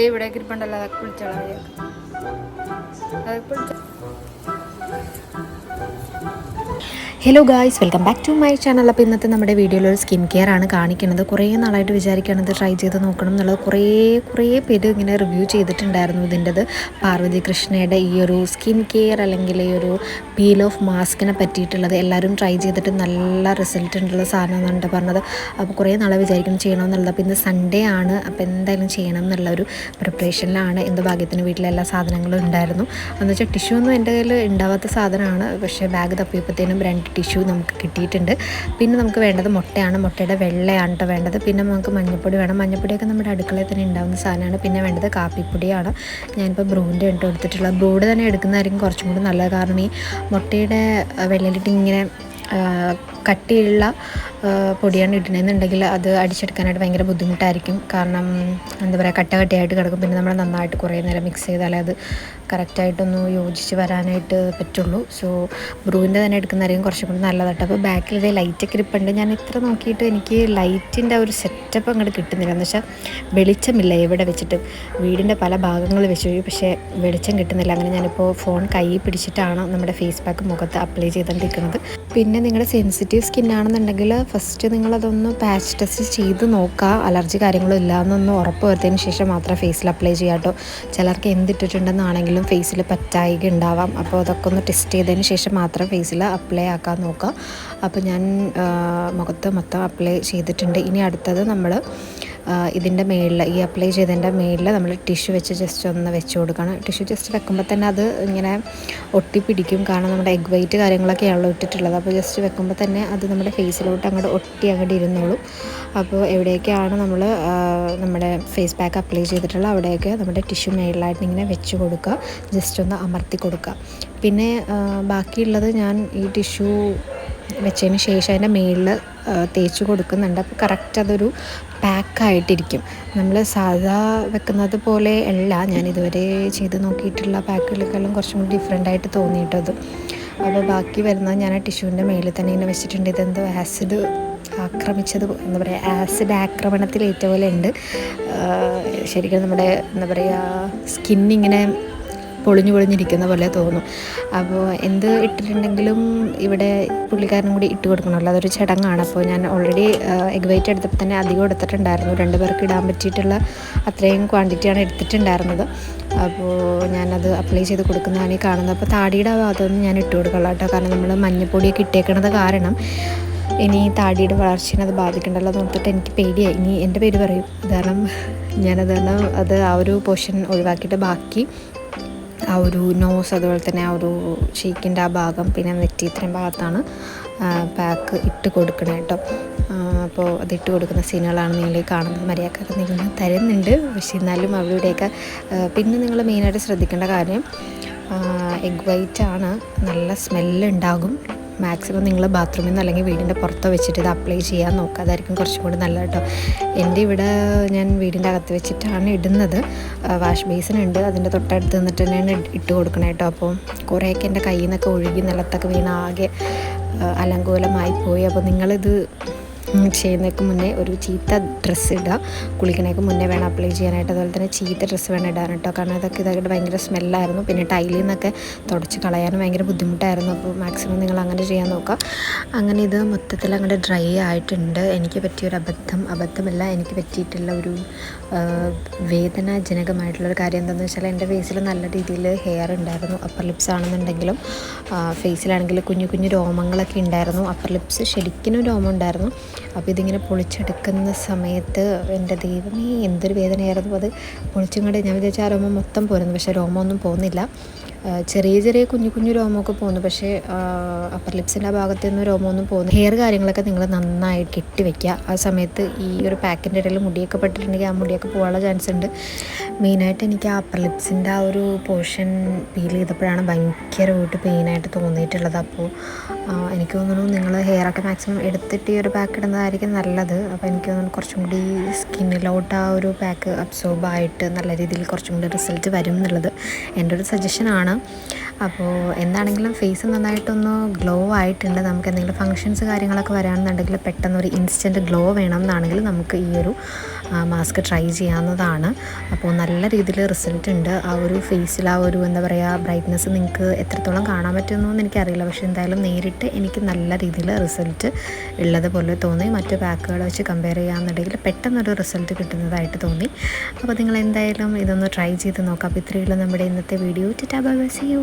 ഇവിടെ ഇരിപ്പുണ്ടല്ലോ അതൊക്കെ വിളിച്ചോളാം. Hello guys, welcome back to my channel. അപ്പോൾ ഇന്നത്തെ നമ്മുടെ വീഡിയോയിൽ ഒരു സ്കിൻ കെയർ ആണ് കാണിക്കുന്നത്. കുറേ നാളായിട്ട് വിചാരിക്കുകയാണത് ട്രൈ ചെയ്ത് നോക്കണം എന്നുള്ളത്. കുറേ പേര് ഇങ്ങനെ റിവ്യൂ ചെയ്തിട്ടുണ്ടായിരുന്നു ഇതിൻ്റെത്. പാർവതി കൃഷ്ണയുടെ ഈ ഒരു സ്കിൻ കെയർ അല്ലെങ്കിൽ ഈ ഒരു പീൽ ഓഫ് മാസ്കിനെ പറ്റിയിട്ടുള്ളത് എല്ലാവരും ട്രൈ ചെയ്തിട്ട് നല്ല റിസൾട്ട് ഉള്ള സാധനമെന്നാണ് പറഞ്ഞത്. അപ്പോൾ കുറേ നാളെ വിചാരിക്കണം ചെയ്യണമെന്നുള്ളത്. അപ്പോൾ ഇന്ന് സൺഡേ ആണ്, അപ്പോൾ എന്തായാലും ചെയ്യണം എന്നുള്ള ഒരു പ്രിപ്പറേഷനിലാണ്. എന്ത് ഭാഗ്യത്തിന് വീട്ടിലെല്ലാ സാധനങ്ങളും ഉണ്ടായിരുന്നു. എന്ന് വെച്ചാൽ ടിഷ്യൂ ഒന്നും എൻ്റെ കയ്യിൽ ഉണ്ടാവാത്ത സാധനമാണ്. പക്ഷേ ബാഗ് തപ്പിയപ്പോഴത്തേനും 2 ടിഷ്യൂ നമുക്ക് കിട്ടിയിട്ടുണ്ട്. പിന്നെ നമുക്ക് വേണ്ടത് മുട്ടയാണ്. മുട്ടയുടെ വെള്ളയാണ് കേട്ടോ വേണ്ടത്. പിന്നെ നമുക്ക് മഞ്ഞൾപ്പൊടി വേണം. മഞ്ഞൾപ്പൊടിയൊക്കെ നമ്മുടെ അടുക്കളയിൽ തന്നെ ഉണ്ടാകുന്ന സാധനമാണ്. പിന്നെ വേണ്ടത് കാപ്പിപ്പൊടിയാണ്. ഞാനിപ്പോൾ ബ്രൂവിൻ്റെ ഇട്ട് എടുത്തിട്ടുള്ളത്. ബ്രൂഡ് തന്നെ എടുക്കുന്നതായിരിക്കും കുറച്ചും കൂടി നല്ലത്. കാരണം ഈ മുട്ടയുടെ വെള്ളയിലിട്ട് ഇങ്ങനെ കട്ടിയുള്ള പൊടിയാണ് ഇടുന്നതെന്നുണ്ടെങ്കിൽ അത് അടിച്ചെടുക്കാനായിട്ട് ഭയങ്കര ബുദ്ധിമുട്ടായിരിക്കും. കാരണം എന്താ പറയുക, കട്ടയായിട്ട് കിടക്കും. പിന്നെ നമ്മൾ നന്നായിട്ട് കുറേ നേരം മിക്സ് ചെയ്താലേ അത് കറക്റ്റായിട്ടൊന്ന് യോജിച്ച് വരാനായിട്ട് പറ്റുള്ളൂ. സോ ബ്രൂവിൻ്റെ തന്നെ എടുക്കുന്നതായിരിക്കും കുറച്ചും കൂടി നല്ലതായിട്ട്. അപ്പോൾ ബാക്കിൽ ഇതേ ലൈറ്റൊക്കെ ഇരിപ്പുണ്ട്. ഞാൻ ഇത്ര നോക്കിയിട്ട് എനിക്ക് ലൈറ്റിൻ്റെ ഒരു സെറ്റപ്പ് അങ്ങോട്ട് കിട്ടുന്നില്ല. എന്ന് വെച്ചാൽ വെളിച്ചമില്ല എവിടെ വെച്ചിട്ട്. വീടിൻ്റെ പല ഭാഗങ്ങളിൽ വെച്ച്, പക്ഷേ വെളിച്ചം കിട്ടുന്നില്ല. അങ്ങനെ ഞാനിപ്പോൾ ഫോൺ കയ്യിൽ പിടിച്ചിട്ടാണ് നമ്മുടെ ഫേസ് പാക്ക് മുഖത്ത് അപ്ലൈ ചെയ്തുകൊണ്ടിരിക്കുന്നത്. പിന്നെ നിങ്ങളുടെ സെൻസിറ്റീവ് സ്കിന്നാണെന്നുണ്ടെങ്കിൽ ഫസ്റ്റ് നിങ്ങളതൊന്ന് പാച്ച് ടെസ്റ്റ് ചെയ്ത് നോക്കുക. അലർജി കാര്യങ്ങളും ഇല്ലയെന്നൊന്ന് ഉറപ്പ് വരുത്തിയതിന് ശേഷം മാത്രം ഫേസിൽ അപ്ലൈ ചെയ്യാം കേട്ടോ. ചിലർക്ക് എന്തിട്ടിട്ടുണ്ടെന്നാണെങ്കിലും ഫേസിൽ പറ്റായിക ഉണ്ടാവാം. അപ്പോൾ അതൊക്കെ ഒന്ന് ടെസ്റ്റ് ചെയ്തതിന് ശേഷം മാത്രം ഫേസിൽ അപ്ലൈ ആക്കാൻ നോക്കുക. അപ്പോൾ ഞാൻ മുഖത്ത് മൊത്തം അപ്ലൈ ചെയ്തിട്ടുണ്ട്. ഇനി അടുത്തത് നമ്മൾ ഇതിൻ്റെ മേളിൽ, ഈ അപ്ലൈ ചെയ്തതിൻ്റെ മേളിൽ നമ്മൾ ടിഷ്യൂ വെച്ച് ജസ്റ്റ് ഒന്ന് വെച്ച് കൊടുക്കണം. ടിഷ്യൂ ജസ്റ്റ് വെക്കുമ്പോൾ തന്നെ അത് ഇങ്ങനെ ഒട്ടിപ്പിടിക്കും. കാരണം നമ്മുടെ എഗ് വൈറ്റ് കാര്യങ്ങളൊക്കെയാണല്ലോ ഇട്ടിട്ടുള്ളത്. അപ്പോൾ ജസ്റ്റ് വെക്കുമ്പോൾ തന്നെ അത് നമ്മുടെ ഫേസിലോട്ട് അങ്ങോട്ട് ഇരുന്നോളും. അപ്പോൾ എവിടെയൊക്കെയാണ് നമ്മൾ നമ്മുടെ ഫേസ് പാക്ക് അപ്ലൈ ചെയ്തിട്ടുള്ളത് അവിടെയൊക്കെ നമ്മുടെ ടിഷ്യൂ മേളിലായിട്ട് ഇങ്ങനെ വെച്ച് കൊടുക്കുക. ജസ്റ്റ് ഒന്ന് അമർത്തി കൊടുക്കുക. പിന്നെ ബാക്കിയുള്ളത് ഞാൻ ഈ ടിഷ്യൂ വെച്ചതിന് ശേഷം അതിൻ്റെ മേളിൽ തേച്ച് കൊടുക്കുന്നുണ്ട്. അപ്പോൾ കറക്റ്റ് അതൊരു പാക്കായിട്ടിരിക്കും. നമ്മൾ സാധാ വെക്കുന്നത് പോലെ അല്ല ഞാൻ ഇതുവരെ ചെയ്ത് നോക്കിയിട്ടുള്ള പാക്കുകളെക്കാളും കുറച്ചും കൂടി ഡിഫറെൻ്റായിട്ട് തോന്നിയിട്ടത്. അപ്പോൾ ബാക്കി വരുന്നത് ഞാൻ ആ ടിഷ്യൂവിൻ്റെ മേളിൽ തന്നെ ഇങ്ങനെ വെച്ചിട്ടുണ്ട്. ഇതെന്തോ ആസിഡ് ആക്രമിച്ചത്, എന്താ പറയുക, ആസിഡ് ആക്രമണത്തിലേറ്റ പോലെ ഉണ്ട്. ശരിക്കും നമ്മുടെ എന്താ പറയുക സ്കിന്നിങ്ങനെ പൊളിഞ്ഞിരിക്കുന്ന പോലെ തോന്നും. അപ്പോൾ എന്ത് ഇട്ടിട്ടുണ്ടെങ്കിലും ഇവിടെ പുള്ളിക്കാരനും കൂടി ഇട്ട് കൊടുക്കണമല്ലോ, അതൊരു ചടങ്ങാണ്. അപ്പോൾ ഞാൻ ഓൾറെഡി എഗ് വൈറ്റ് എടുത്തപ്പോൾ തന്നെ അധികം എടുത്തിട്ടുണ്ടായിരുന്നു. 2 പേർക്ക് ഇടാൻ പറ്റിയിട്ടുള്ള അത്രയും ക്വാണ്ടിറ്റിയാണ് എടുത്തിട്ടുണ്ടായിരുന്നത്. അപ്പോൾ ഞാനത് അപ്ലൈ ചെയ്ത് കൊടുക്കുന്നതാണ് ഈ കാണുന്നത്. അപ്പോൾ താടിയുടെ ഭാഗത്തൊന്നും ഞാൻ ഇട്ട് കൊടുക്കണം കേട്ടോ. കാരണം നമ്മൾ മഞ്ഞപ്പൊടിയൊക്കെ ഇട്ടേക്കണത് കാരണം ഇനി താടിയുടെ വളർച്ചയെ അത് ബാധിക്കണ്ടല്ലോ എന്ന് ഓർത്തിട്ട് എനിക്ക് പേടിയായി. ഇനി എൻ്റെ പേര് പറയും. കാരണം അത് ആ ഒരു പോർഷൻ ഒഴിവാക്കിയിട്ട് ബാക്കി ആ ഒരു നോസ്, അതുപോലെ തന്നെ ആ ഒരു ഷീക്കിൻ്റെ ആ ഭാഗം, പിന്നെ നെറ്റി, ഇത്രയും ഭാഗത്താണ് പാക്ക് ഇട്ട് കൊടുക്കണം കേട്ടോ. അപ്പോൾ അതിട്ട് കൊടുക്കുന്ന സീനുകളാണ് നിങ്ങൾ കാണുന്നത്. മര്യാദക്കൊക്കെ നിങ്ങൾ തരുന്നുണ്ട്. പക്ഷേ എന്നാലും അവിടെയൊക്കെ പിന്നെ നിങ്ങൾ മെയിനായിട്ട് ശ്രദ്ധിക്കേണ്ട കാര്യം എഗ് വൈറ്റ് ആണ്. നല്ല സ്മെല്ലുണ്ടാകും. മാക്സിമം നിങ്ങൾ ബാത്റൂമിൽ നിന്ന് അല്ലെങ്കിൽ വീടിൻ്റെ പുറത്തോ വെച്ചിട്ട് ഇത് അപ്ലൈ ചെയ്യാൻ നോക്കുക. അതായിരിക്കും കുറച്ചും കൂടി നല്ലത് കേട്ടോ. എൻ്റെ ഇവിടെ ഞാൻ വീടിൻ്റെ അകത്ത് വെച്ചിട്ടാണ് ഇടുന്നത്. വാഷ് ബേസിനുണ്ട്, അതിൻ്റെ തൊട്ടടുത്ത് നിന്നിട്ട് തന്നെയാണ് ഇട്ട് കൊടുക്കണം കേട്ടോ. അപ്പോൾ കുറേയൊക്കെ എൻ്റെ കയ്യിൽ നിന്നൊക്കെ ഒഴുകി നിലത്തൊക്കെ വീണ് ആകെ അലങ്കോലമായി പോയി. അപ്പോൾ നിങ്ങളിത് ചെയ്യുന്നതിന് മുന്നേ ഒരു ചീത്ത ഡ്രസ്സ് ഇടുക. കുളിക്കുന്നതിന് മുന്നേ വേണം അപ്ലൈ ചെയ്യാനായിട്ട്. അതുപോലെ തന്നെ ചീത്ത ഡ്രസ്സ് വേണം ഇടാൻ കേട്ടോ. കാരണം ഇതായിട്ട് ഭയങ്കര സ്മെല്ലായിരുന്നു. പിന്നെ ടൈലിൽ നിന്നൊക്കെ തുടച്ച് കളയാനും ഭയങ്കര ബുദ്ധിമുട്ടായിരുന്നു. അപ്പോൾ മാക്സിമം നിങ്ങൾ അങ്ങനെ ചെയ്യാൻ നോക്കുക. അങ്ങനെ ഇത് മൊത്തത്തിൽ അങ്ങോട്ട് ഡ്രൈ ആയിട്ടുണ്ട്. എനിക്ക് പറ്റിയൊരു അബദ്ധമല്ല, എനിക്ക് പറ്റിയിട്ടുള്ള ഒരു വേദനാജനകമായിട്ടുള്ളൊരു കാര്യം എന്താണെന്ന് വെച്ചാൽ എൻ്റെ ഫേസിൽ നല്ല രീതിയിൽ ഹെയർ ഉണ്ടായിരുന്നു. അപ്പർ ലിപ്സ് ആണെന്നുണ്ടെങ്കിലും ഫേസിലാണെങ്കിൽ കുഞ്ഞു രോമങ്ങളൊക്കെ ഉണ്ടായിരുന്നു. അപ്പർ ലിപ്സ് ശരിക്കും രോമം ഉണ്ടായിരുന്നു. അപ്പോൾ ഇതിങ്ങനെ പൊളിച്ചെടുക്കുന്ന സമയത്ത് എൻ്റെ ദൈവമേ എന്തൊരു വേദനയായിരുന്നു. അത് പൊളിച്ചും കൊണ്ട് ഞാൻ വിചാരിച്ച ആ രോമം മൊത്തം പോരുന്നു, പക്ഷേ രോമമൊന്നും പോകുന്നില്ല. ചെറിയ കുഞ്ഞു രോമമൊക്കെ പോകുന്നു. പക്ഷേ അപ്പർ ലിപ്സിൻ്റെ ഭാഗത്തു നിന്ന് രോമമൊന്നും പോകുന്നു. ഹെയർ കാര്യങ്ങളൊക്കെ നിങ്ങൾ നന്നായി കെട്ടി വയ്ക്കുക. ആ സമയത്ത് ഈ ഒരു പാക്കിൻ്റെ ഇടയിൽ മുടിയൊക്കെ പെട്ടിട്ടുണ്ടെങ്കിൽ ആ മുടിയൊക്കെ പോകാനുള്ള ചാൻസ് ഉണ്ട്. മെയിനായിട്ട് എനിക്ക് ആ അപ്പർ ലിപ്സിൻ്റെ ആ ഒരു പോർഷൻ പീൽ ചെയ്തപ്പോഴാണ് ഭയങ്കരമായിട്ട് പെയിനായിട്ട് തോന്നിയിട്ടുള്ളത്. അപ്പോൾ എനിക്ക് തോന്നുന്നു നിങ്ങൾ ഹെയറൊക്കെ മാക്സിമം എടുത്തിട്ട് ഈ ഒരു പാക്ക് ഇടുന്നതായിരിക്കും നല്ലത്. അപ്പോൾ എനിക്ക് തോന്നുന്നു കുറച്ചും കൂടി സ്കിന്നിലോട്ട് ആ ഒരു പാക്ക് അബ്സോർബായിട്ട് നല്ല രീതിയിൽ കുറച്ചും കൂടി റിസൾട്ട് വരും എന്നുള്ളത് എൻ്റെ ഒരു സജഷനാണ്. ആണ്. അപ്പോൾ എന്താണെങ്കിലും ഫേസ് നന്നായിട്ടൊന്ന് ഗ്ലോ ആയിട്ടുണ്ട്. നമുക്ക് എന്തെങ്കിലും ഫങ്ഷൻസ് കാര്യങ്ങളൊക്കെ വരാണെന്നുണ്ടെങ്കിൽ പെട്ടെന്നൊരു ഇൻസ്റ്റൻറ്റ് ഗ്ലോ വേണം എന്നാണെങ്കിൽ നമുക്ക് ഈ ഒരു മാസ്ക് ട്രൈ ചെയ്യാവുന്നതാണ്. അപ്പോൾ നല്ല രീതിയിൽ റിസൾട്ട് ഉണ്ട്. ആ ഒരു ഫേസിൽ ആ ഒരു എന്താ പറയുക ബ്രൈറ്റ്നസ് നിങ്ങൾക്ക് എത്രത്തോളം കാണാൻ പറ്റുമെന്നൊന്നും എനിക്കറിയില്ല. പക്ഷേ എന്തായാലും നേരിട്ട് എനിക്ക് നല്ല രീതിയിൽ റിസൾട്ട് ഉള്ളതുപോലെ തോന്നി. മറ്റ് പാക്കുകൾ വെച്ച് കമ്പയർ ചെയ്യാമെന്നുണ്ടെങ്കിൽ പെട്ടെന്നൊരു റിസൾട്ട് കിട്ടുന്നതായിട്ട് തോന്നി. അപ്പോൾ നിങ്ങൾ എന്തായാലും ഇതൊന്ന് ട്രൈ ചെയ്ത് നോക്കാം. അപ്പോൾ ഇത്രയുള്ള നമ്മുടെ ഇന്നത്തെ video. Tata bye bye, see U.